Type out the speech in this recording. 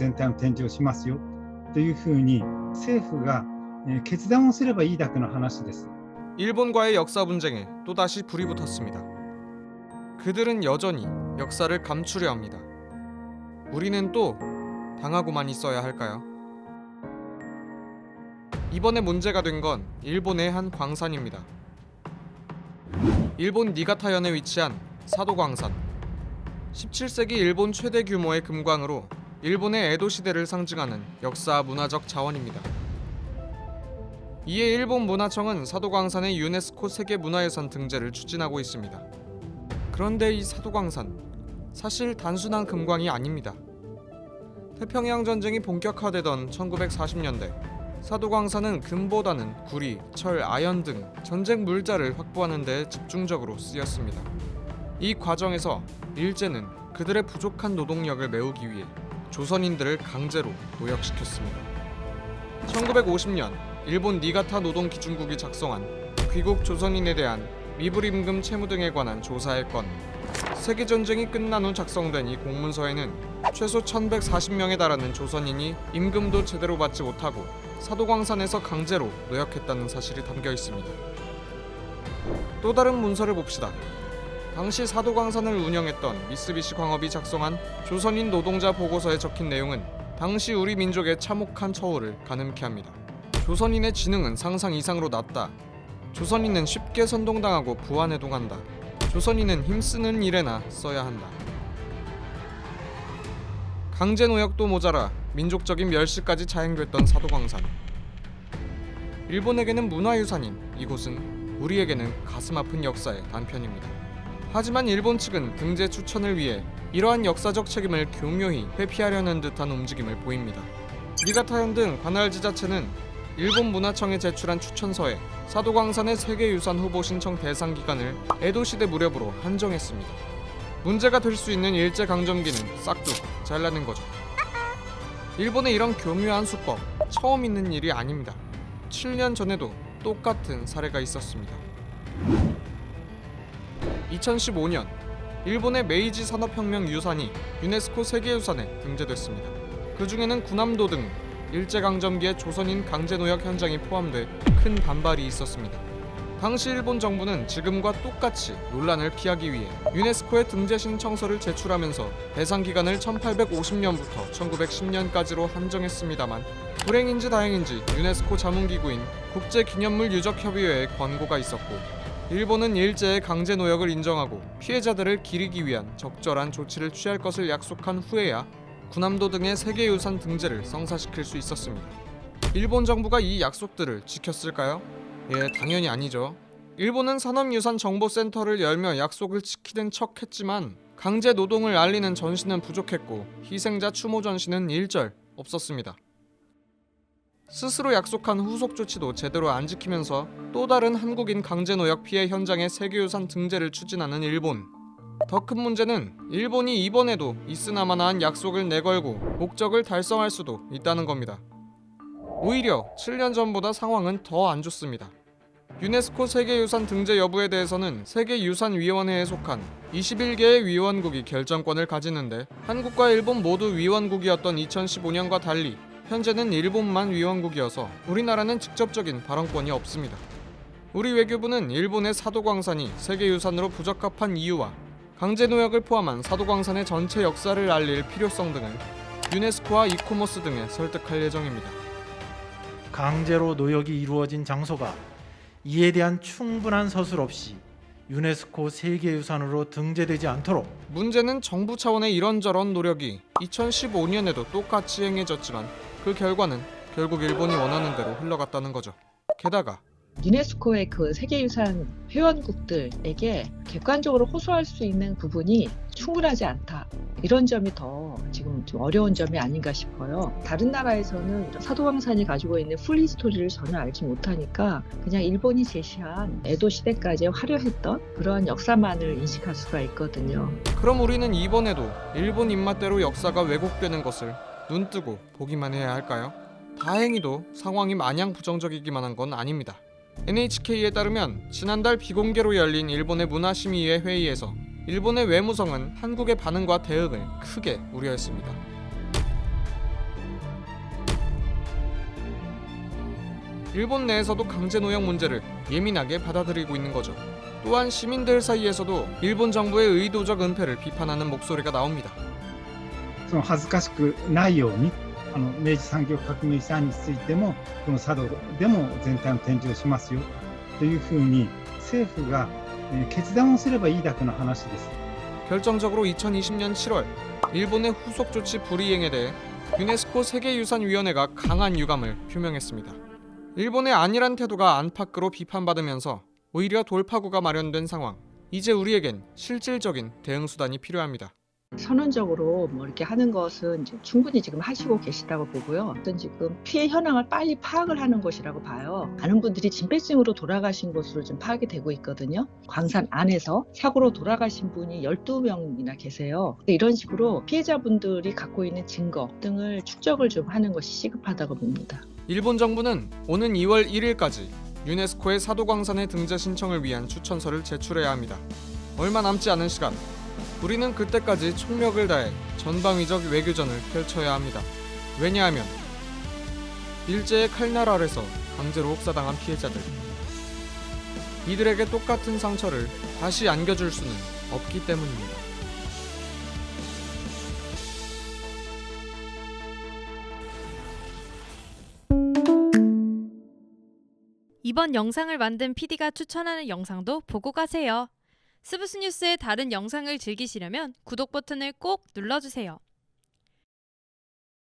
全体の展示をしますよというふうに政府が決断をすればいいだけの話です。 일본과의 역사 분쟁에 또다시 불이 붙었습니다. 그들은 여전히 역사를 감추려 합니다. 우리는 또 당하고만 있어야 할까요? 이번에 문제가 된 건 일본의 한 광산입니다. 일본 니가타현에 위치한 사도광산. 17세기 일본 최대 규모의 금광으로 일본의 에도 시대를 상징하는 역사 문화적 자원입니다. 이에 일본 문화청은 사도광산의 유네스코 세계문화유산 등재를 추진하고 있습니다. 그런데 이 사도광산, 사실 단순한 금광이 아닙니다. 태평양 전쟁이 본격화되던 1940년대, 사도광산은 금보다는 구리, 철, 아연 등 전쟁 물자를 확보하는 데 집중적으로 쓰였습니다. 이 과정에서 일제는 그들의 부족한 노동력을 메우기 위해 조선인들을 강제로 노역시켰습니다. 1950년 일본 니가타 노동기준국이 작성한 귀국 조선인에 대한 미불임금 채무 등에 관한 조사의 건, 세계전쟁이 끝난 후 작성된 이 공문서에는 최소 1140명에 달하는 조선인이 임금도 제대로 받지 못하고 사도광산에서 강제로 노역했다는 사실이 담겨 있습니다. 또 다른 문서를 봅시다. 당시 사도광산을 운영했던 미쓰비시 광업이 작성한 조선인 노동자 보고서에 적힌 내용은 당시 우리 민족의 참혹한 처우를 가늠케 합니다. 조선인의 지능은 상상 이상으로 낮다. 조선인은 쉽게 선동당하고 부안해동한다. 조선인은 힘쓰는 일에나 써야 한다. 강제노역도 모자라 민족적인 멸시까지 자행됐던 사도광산. 일본에게는 문화유산인 이곳은 우리에게는 가슴 아픈 역사의 단편입니다. 하지만 일본 측은 등재 추천을 위해 이러한 역사적 책임을 교묘히 회피하려는 듯한 움직임을 보입니다. 니가타현 등 관할 지자체는 일본 문화청에 제출한 추천서에 사도광산의 세계유산 후보 신청 대상 기간을 에도 시대 무렵으로 한정했습니다. 문제가 될 수 있는 일제강점기는 싹둑 잘라낸 거죠. 일본의 이런 교묘한 수법, 처음 있는 일이 아닙니다. 7년 전에도 똑같은 사례가 있었습니다. 2015년 일본의 메이지 산업혁명 유산이 유네스코 세계유산에 등재됐습니다. 그 중에는 군함도 등 일제강점기의 조선인 강제노역 현장이 포함돼 큰 반발이 있었습니다. 당시 일본 정부는 지금과 똑같이 논란을 피하기 위해 유네스코에 등재 신청서를 제출하면서 대상 기간을 1850년부터 1910년까지로 한정했습니다만, 불행인지 다행인지 유네스코 자문기구인 국제기념물 유적협의회의 권고가 있었고, 일본은 일제의 강제노역을 인정하고 피해자들을 기리기 위한 적절한 조치를 취할 것을 약속한 후에야 군함도 등의 세계유산 등재를 성사시킬 수 있었습니다. 일본 정부가 이 약속들을 지켰을까요? 예, 당연히 아니죠. 일본은 산업유산정보센터를 열며 약속을 지키는 척 했지만 강제 노동을 알리는 전시는 부족했고 희생자 추모 전시는 일절 없었습니다. 스스로 약속한 후속 조치도 제대로 안 지키면서 또 다른 한국인 강제노역 피해 현장의 세계유산 등재를 추진하는 일본. 더 큰 문제는 일본이 이번에도 있으나마나한 약속을 내걸고 목적을 달성할 수도 있다는 겁니다. 오히려 7년 전보다 상황은 더 안 좋습니다. 유네스코 세계유산 등재 여부에 대해서는 세계유산위원회에 속한 21개의 위원국이 결정권을 가지는데, 한국과 일본 모두 위원국이었던 2015년과 달리 현재는 일본만 위원국이어서 우리나라는 직접적인 발언권이 없습니다. 우리 외교부는 일본의 사도광산이 세계유산으로 부적합한 이유와 강제노역을 포함한 사도광산의 전체 역사를 알릴 필요성 등을 유네스코와 이코모스 등에 설득할 예정입니다. 강제로 노역이 이루어진 장소가 이에 대한 충분한 서술 없이 유네스코 세계유산으로 등재되지 않도록, 문제는 정부 차원의 이런저런 노력이 2015년에도 똑같이 행해졌지만 그 결과는 결국 일본이 원하는 대로 흘러갔다는 거죠. 게다가 유네스코의 그 세계유산 회원국들에게 객관적으로 호소할 수 있는 부분이 충분하지 않다. 이런 점이 더 지금 좀 어려운 점이 아닌가 싶어요. 다른 나라에서는 사도광산이 가지고 있는 풀히스토리를 전혀 알지 못하니까 그냥 일본이 제시한 에도 시대까지 화려했던 그러한 역사만을 인식할 수가 있거든요. 그럼 우리는 이번에도 일본 입맛대로 역사가 왜곡되는 것을 눈뜨고 보기만 해야 할까요? 다행히도 상황이 마냥 부정적이기만 한 건 아닙니다. NHK에 따르면 지난달 비공개로 열린 일본의 문화심의회 회의에서 일본의 외무성은 한국의 반응과 대응을 크게 우려했습니다. 일본 내에서도 강제노역 문제를 예민하게 받아들이고 있는 거죠. 또한 시민들 사이에서도 일본 정부의 의도적 은폐를 비판하는 목소리가 나옵니다. その恥ずかしくないように明治産業革命遺産についてもこの佐渡でも全体の展示をしますよというふうに政府が決断をすればいいだけの話です。 결정적으로 2020년 7월 일본의 후속 조치 불이행에 대해 유네스코 세계유산위원회가 강한 유감을 표명했습니다. 일본의 안일한 태도가 안팎으로 비판받으면서 오히려 돌파구가 마련된 상황. 이제 우리에겐 실질적인 대응 수단이 필요합니다. 선언적으로 뭐 이렇게 하는 것은 이제 충분히 지금 하시고 계시다고 보고요. 어떤 지금 피해 현황을 빨리 파악을 하는 것이라고 봐요. 많은 분들이 진폐증으로 돌아가신 것으로 좀 파악이 되고 있거든요. 광산 안에서 사고로 돌아가신 분이 12명이나 계세요. 이런 식으로 피해자분들이 갖고 있는 증거 등을 축적을 좀 하는 것이 시급하다고 봅니다. 일본 정부는 오는 2월 1일까지 유네스코의 사도광산의 등재 신청을 위한 추천서를 제출해야 합니다. 얼마 남지 않은 시간, 우리는 그때까지 총력을 다해 전방위적 외교전을 펼쳐야 합니다. 왜냐하면 일제의 칼날 아래서 강제로 혹사당한 피해자들, 이들에게 똑같은 상처를 다시 안겨줄 수는 없기 때문입니다. 이번 영상을 만든 PD가 추천하는 영상도 보고 가세요. 스브스 뉴스의 다른 영상을 즐기시려면 구독 버튼을 꼭 눌러주세요.